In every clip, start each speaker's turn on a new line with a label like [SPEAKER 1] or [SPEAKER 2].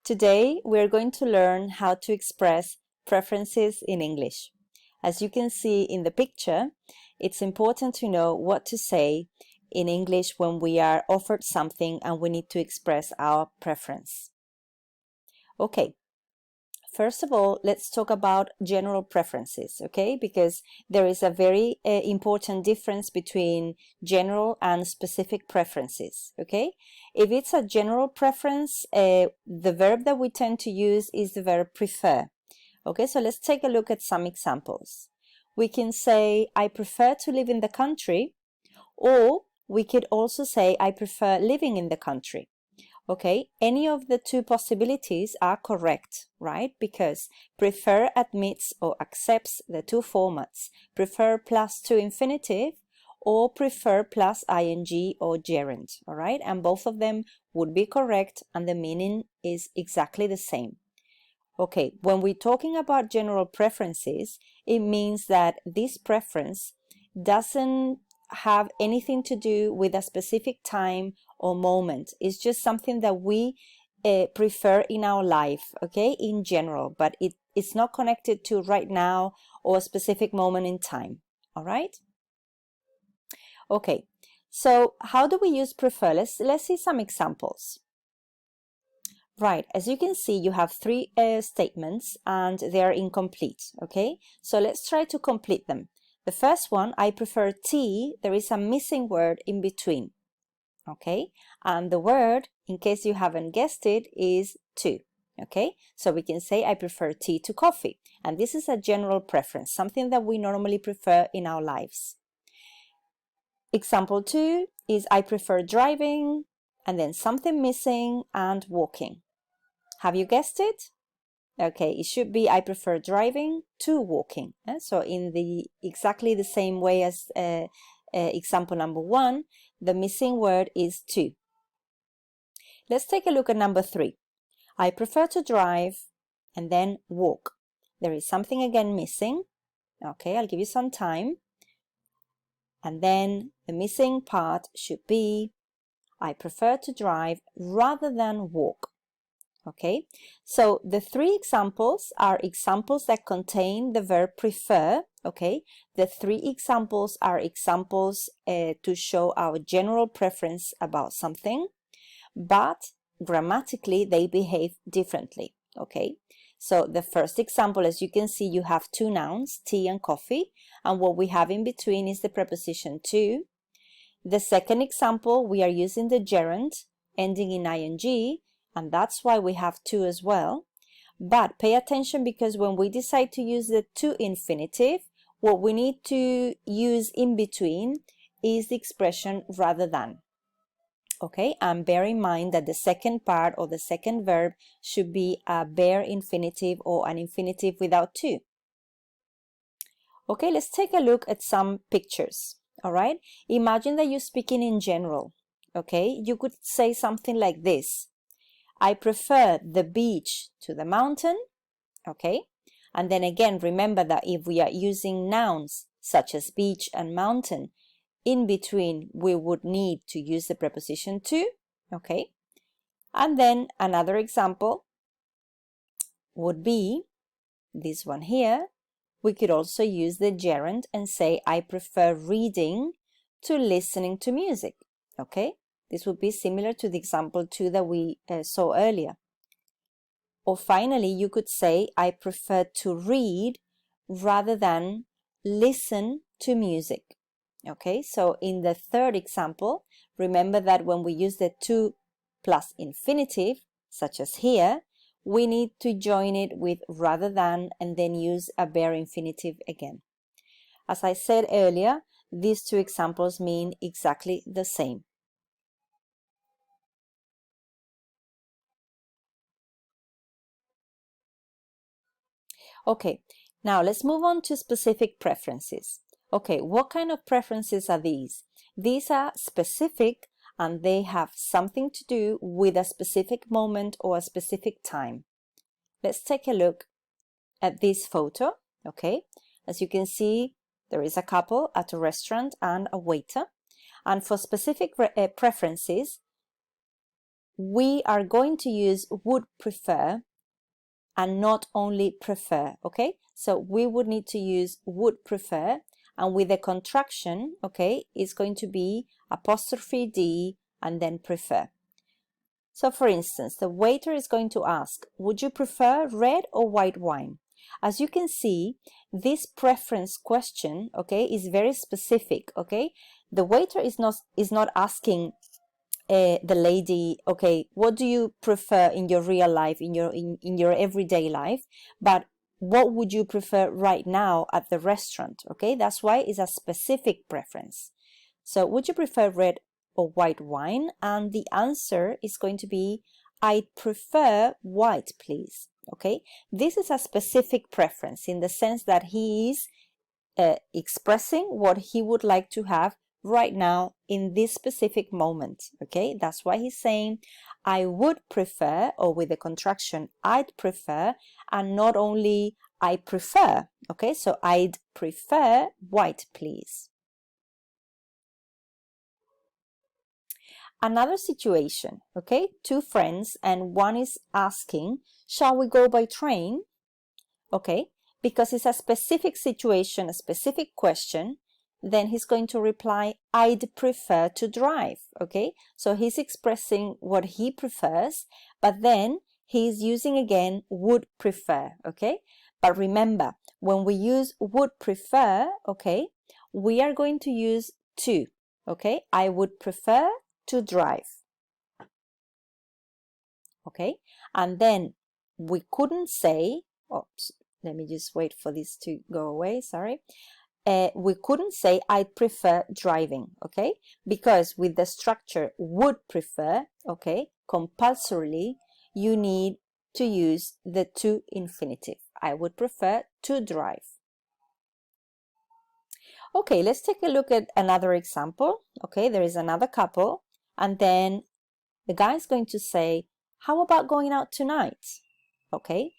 [SPEAKER 1] Today, we're going to learn how to express preferences in English. As you can see in the picture, it's important to know what to say in English when we are offered something and we need to express our preference. Okay, first of all, let's talk about general preferences, okay? Because there is a very important difference between general and specific preferences, okay? If it's a general preference, the verb that we tend to use is the verb prefer. Okay, so let's take a look at some examples. We can say, I prefer to live in the country, or we could also say, I prefer living in the country. Okay, any of the two possibilities are correct, right? Because prefer admits or accepts the two formats, prefer plus to infinitive or prefer plus ing or gerund, all right? And both of them would be correct and the meaning is exactly the same. Okay, when we're talking about general preferences, it means that this preference doesn't have anything to do with a specific time or moment. It's just something that we prefer in our life, okay, in general, but it's not connected to right now or a specific moment in time, all right? Okay, so how do we use prefer? Let's see some examples. Right, as you can see, you have three statements and they are incomplete, okay? So let's try to complete them. The first one, I prefer tea, there is a missing word in between, okay? And the word, in case you haven't guessed it, is to, okay? So we can say, I prefer tea to coffee. And this is a general preference, something that we normally prefer in our lives. Example 2 is, I prefer driving, and then something missing, and walking. Have you guessed it? Okay, it should be I prefer driving to walking. So in exactly the same way as example number 1, the missing word is to. Let's take a look at number 3. I prefer to drive and then walk. There is something again missing. Okay, I'll give you some time. And then the missing part should be I prefer to drive rather than walk. Okay, so the three examples are examples that contain the verb prefer, okay? The three examples are examples to show our general preference about something, but grammatically they behave differently, okay? So the first example, as you can see, you have two nouns, tea and coffee, and what we have in between is the preposition to. The second example, we are using the gerund ending in ing, and that's why we have to as well. But pay attention, because when we decide to use the to infinitive, what we need to use in between is the expression rather than. Okay, and bear in mind that the second part or the second verb should be a bare infinitive or an infinitive without to. Okay, let's take a look at some pictures. All right, imagine that you're speaking in general. Okay, you could say something like this. I prefer the beach to the mountain, okay? And then again, remember that if we are using nouns such as beach and mountain, in between we would need to use the preposition to, okay? And then another example would be this one here. We could also use the gerund and say, I prefer reading to listening to music, okay? This would be similar to the example 2 that we saw earlier. Or finally, you could say, I prefer to read rather than listen to music. Okay, so in the third example, remember that when we use the to plus infinitive, such as here, we need to join it with rather than and then use a bare infinitive again. As I said earlier, these two examples mean exactly the same. Okay, now let's move on to specific preferences. Okay, what kind of preferences are these? These are specific and they have something to do with a specific moment or a specific time. Let's take a look at this photo, okay? As you can see, there is a couple at a restaurant and a waiter. And for specific preferences, we are going to use would prefer and not only prefer, okay? So we would need to use would prefer, and with the contraction, okay, it's going to be apostrophe D and then prefer. So for instance, the waiter is going to ask, would you prefer red or white wine? As you can see, this preference question, okay, is very specific, okay? The waiter is not asking the lady, okay, what do you prefer in your real life, in your everyday life, but what would you prefer right now at the restaurant? Okay, that's why it's a specific preference. So would you prefer red or white wine? And the answer is going to be, I'd prefer white, please. Okay, this is a specific preference in the sense that he is expressing what he would like to have right now in this specific moment. Okay, that's why he's saying I would prefer, or with the contraction I'd prefer, and not only I prefer. Okay, so I'd prefer white, please. Another situation, okay, two friends and one is asking, shall we go by train? Okay, because it's a specific situation, a specific question, then he's going to reply, I'd prefer to drive. Okay, so he's expressing what he prefers, but then he's using again would prefer. Okay, but remember, when we use would prefer, okay, we are going to use to. Okay, I would prefer to drive. Okay, and then we couldn't say, oops, let me just wait for this to go away, sorry. We couldn't say I'd prefer driving, okay? Because with the structure would prefer, okay, compulsorily, you need to use the to infinitive. I would prefer to drive. Okay, let's take a look at another example. Okay, there is another couple, and then the guy is going to say, how about going out tonight? Okay,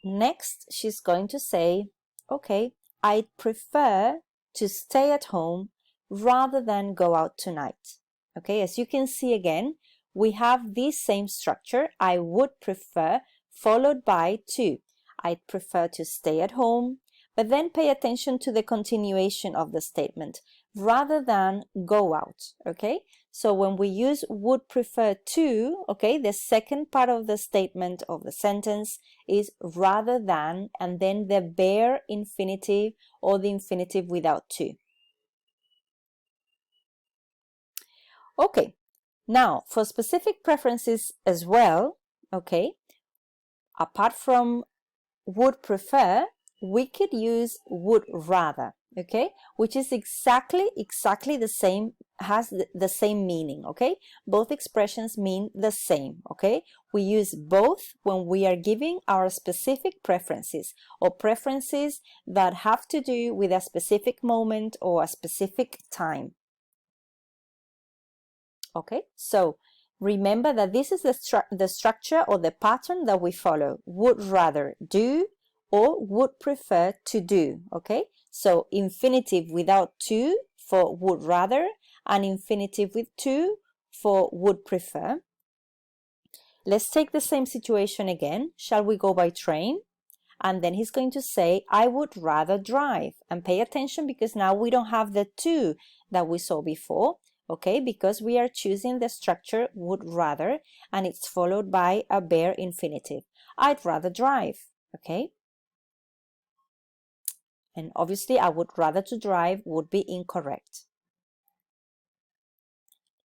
[SPEAKER 1] next she's going to say, okay, I'd prefer to stay at home rather than go out tonight. Okay, as you can see again, we have this same structure, I would prefer, followed by to. I'd prefer to stay at home, but then pay attention to the continuation of the statement, rather than go out. Okay, so when we use would prefer to, okay, the second part of the statement of the sentence is rather than, and then the bare infinitive or the infinitive without to. Okay, now for specific preferences as well, okay, apart from would prefer, we could use would rather, okay, which is exactly the same, has the same meaning. Okay, both expressions mean the same. Okay, we use both when we are giving our specific preferences, or preferences that have to do with a specific moment or a specific time. Okay, so remember that this is the structure or the pattern that we follow: would rather do or would prefer to do. Okay, so infinitive without to for would rather, and infinitive with to for would prefer. Let's take the same situation again. Shall we go by train? And then he's going to say, I would rather drive. And pay attention, because now we don't have the to that we saw before. Okay, because we are choosing the structure would rather, and it's followed by a bare infinitive. I'd rather drive. Okay, and obviously I would rather to drive would be incorrect.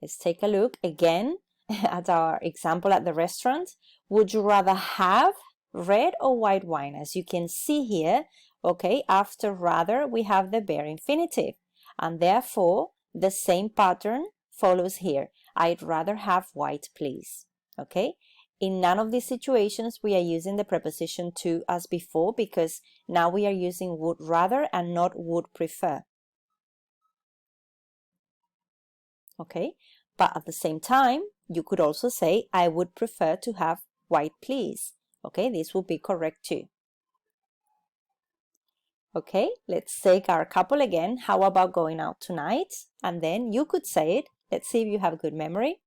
[SPEAKER 1] Let's take a look again at our example at the restaurant. Would you rather have red or white wine? As you can see here, okay, after rather we have the bare infinitive, and therefore the same pattern follows here. I'd rather have white, please. Okay, in none of these situations we are using the preposition to as before, because now we are using would rather and not would prefer. Okay, but at the same time you could also say I would prefer to have white, please. Okay, this would be correct too. Okay, let's take our couple again. How about going out tonight? And then you could say it. Let's see if you have good memory.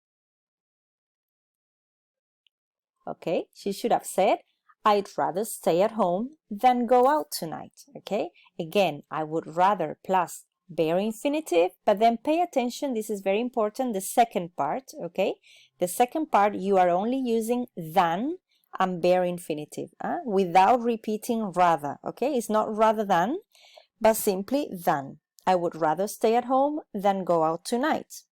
[SPEAKER 1] Okay, she should have said, I'd rather stay at home than go out tonight. Okay, again, I would rather plus bare infinitive, but then pay attention, this is very important, the second part. Okay, the second part, you are only using than and bare infinitive without repeating rather. Okay, it's not rather than, but simply than. I would rather stay at home than go out tonight.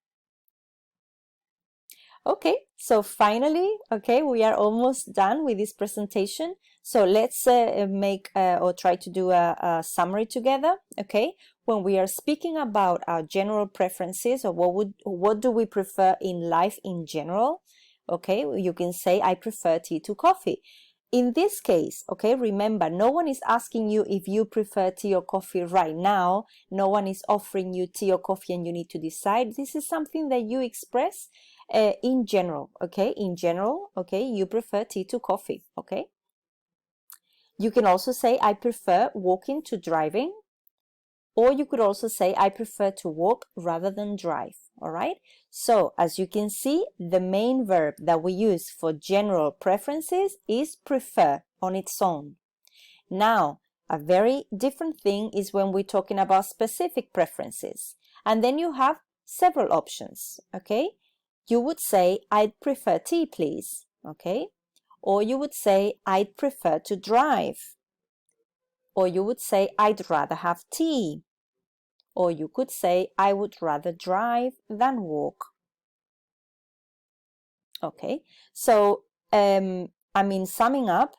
[SPEAKER 1] Okay, so finally, okay, we are almost done with this presentation. So let's make or try to do a summary together. Okay, when we are speaking about our general preferences or what do we prefer in life in general, okay, you can say I prefer tea to coffee. In this case, okay, remember, no one is asking you if you prefer tea or coffee right now. No one is offering you tea or coffee and you need to decide. This is something that you express in general, okay? In general, okay, you prefer tea to coffee, okay? You can also say, I prefer walking to driving. Or you could also say, I prefer to walk rather than drive, all right? So, as you can see, the main verb that we use for general preferences is prefer on its own. Now, a very different thing is when we're talking about specific preferences. And then you have several options, okay? You would say, I'd prefer tea, please, okay? Or you would say, I'd prefer to drive. Or you would say, I'd rather have tea. Or you could say, I would rather drive than walk. Okay, so, summing up,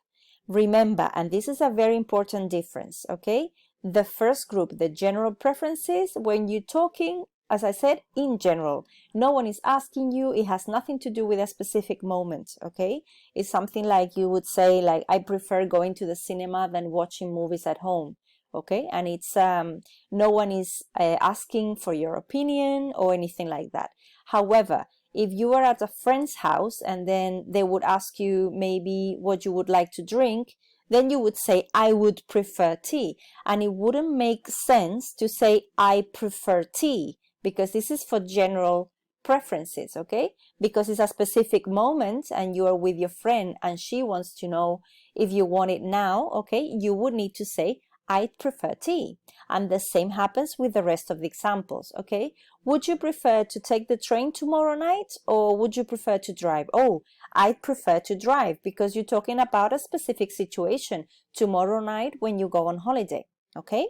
[SPEAKER 1] remember, and this is a very important difference, okay? The first group, the general preferences, when you're talking, as I said, in general, no one is asking you, it has nothing to do with a specific moment, okay? It's something like you would say, like, I prefer going to the cinema than watching movies at home, okay? And it's, no one is asking for your opinion or anything like that. However, if you are at a friend's house and then they would ask you maybe what you would like to drink, then you would say, I would prefer tea. And it wouldn't make sense to say, I prefer tea, because this is for general preferences, okay? Because it's a specific moment and you are with your friend and she wants to know if you want it now, okay? You would need to say, I prefer tea. And the same happens with the rest of the examples, okay? Would you prefer to take the train tomorrow night or would you prefer to drive? Oh, I prefer to drive, because you're talking about a specific situation tomorrow night when you go on holiday, okay?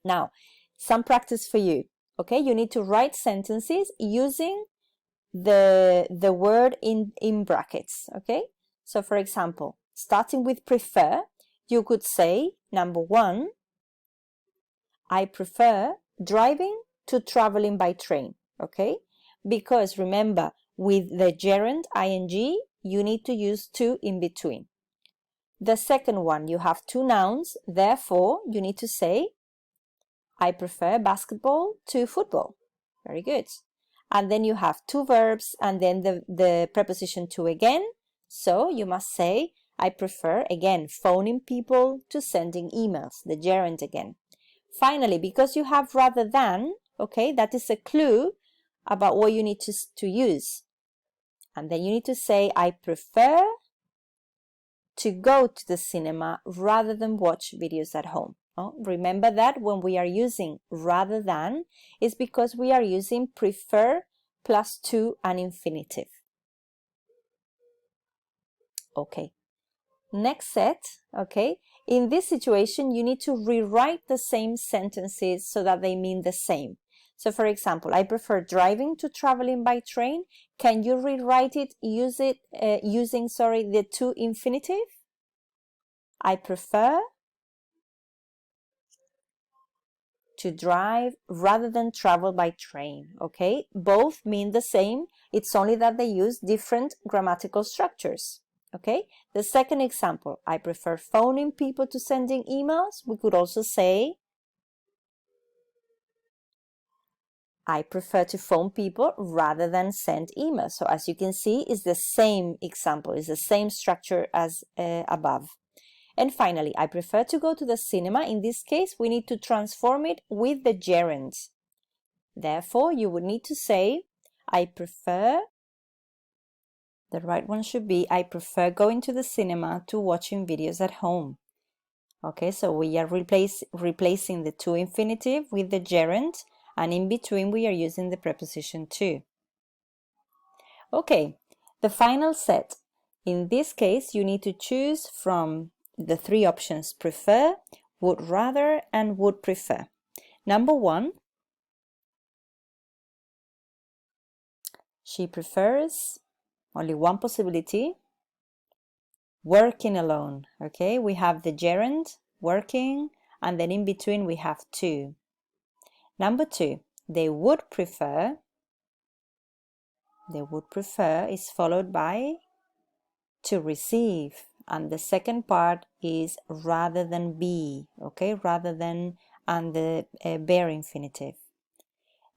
[SPEAKER 1] Now, some practice for you, okay? You need to write sentences using the word in brackets, okay? So for example, starting with prefer, you could say, number one, I prefer driving to traveling by train, okay? Because remember, with the gerund ing, you need to use to in between. The second one, you have two nouns, therefore you need to say, I prefer basketball to football. Very good. And then you have two verbs and then the preposition to again. So you must say, I prefer, again, phoning people to sending emails, the gerund again. Finally, because you have rather than, okay, that is a clue about what you need to use. And then you need to say, I prefer to go to the cinema rather than watch videos at home. Oh, remember that when we are using rather than, it's because we are using prefer plus to an infinitive. Okay. Next set, okay, in this situation, you need to rewrite the same sentences so that they mean the same. So for example, I prefer driving to traveling by train. Can you rewrite it, using the to infinitive? I prefer to drive rather than travel by train, okay? Both mean the same, it's only that they use different grammatical structures. Okay, the second example, I prefer phoning people to sending emails. We could also say, I prefer to phone people rather than send emails. So as you can see, it's the same example, it's the same structure as above. And finally, I prefer to go to the cinema. In this case, we need to transform it with the gerund. Therefore, you would need to say, I prefer The right one should be, I prefer going to the cinema to watching videos at home. Okay, so we are replacing the to infinitive with the gerund, and in between we are using the preposition to. Okay, the final set. In this case, you need to choose from the three options: prefer, would rather, and would prefer. Number one, she prefers, only one possibility, working alone. Okay, we have the gerund, working, and then in between we have to. Number two, they would prefer is followed by to receive, and the second part is rather than be, okay, rather than, and the bare infinitive.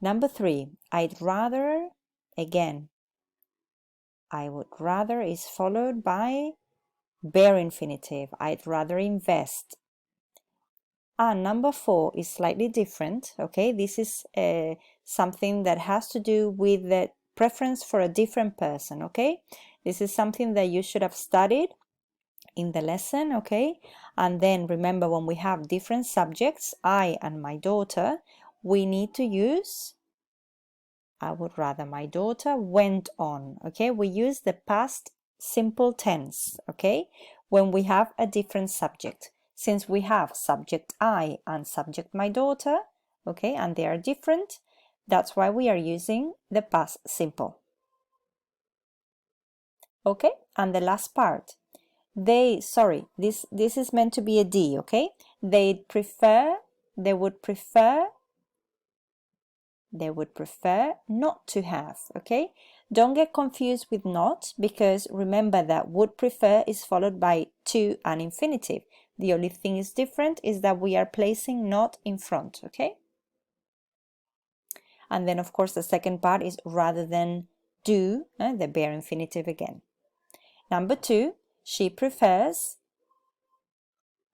[SPEAKER 1] Number three, I'd rather, again, I would rather is followed by bare infinitive. I'd rather invest. And number four is slightly different, okay? This is something that has to do with the preference for a different person, okay? This is something that you should have studied in the lesson, okay? And then remember, when we have different subjects, I and my daughter, we need to use I would rather. My daughter went on, okay? We use the past simple tense, okay? When we have a different subject. Since we have subject I and subject my daughter, okay, and they are different, that's why we are using the past simple. Okay, and the last part. This is meant to be a D, okay? They would prefer not to have, okay? Don't get confused with not, because remember that would prefer is followed by to an infinitive. The only thing is different is that we are placing not in front, okay? And then of course the second part is rather than do, the bare infinitive again. Number two, she prefers.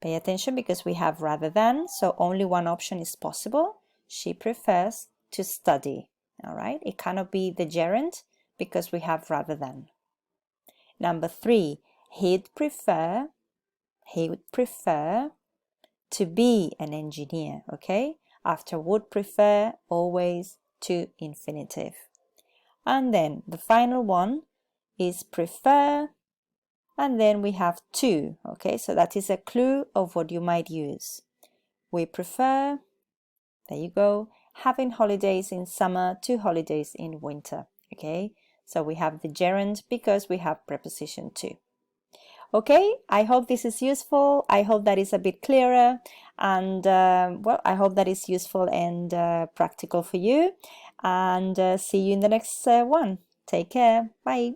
[SPEAKER 1] Pay attention because we have rather than, so only one option is possible. She prefers to study, all right? It cannot be the gerund because we have rather than. Number three, he would prefer to be an engineer, okay? After would prefer, always to infinitive. And then the final one is prefer, and then we have to, okay? So that is a clue of what you might use. We prefer, there you go, having holidays in summer to holidays in winter, okay? So we have the gerund because we have preposition to. Okay, I hope this is useful. I hope that is a bit clearer, and well, I hope that is useful and practical for you, and see you in the next one. Take care. Bye.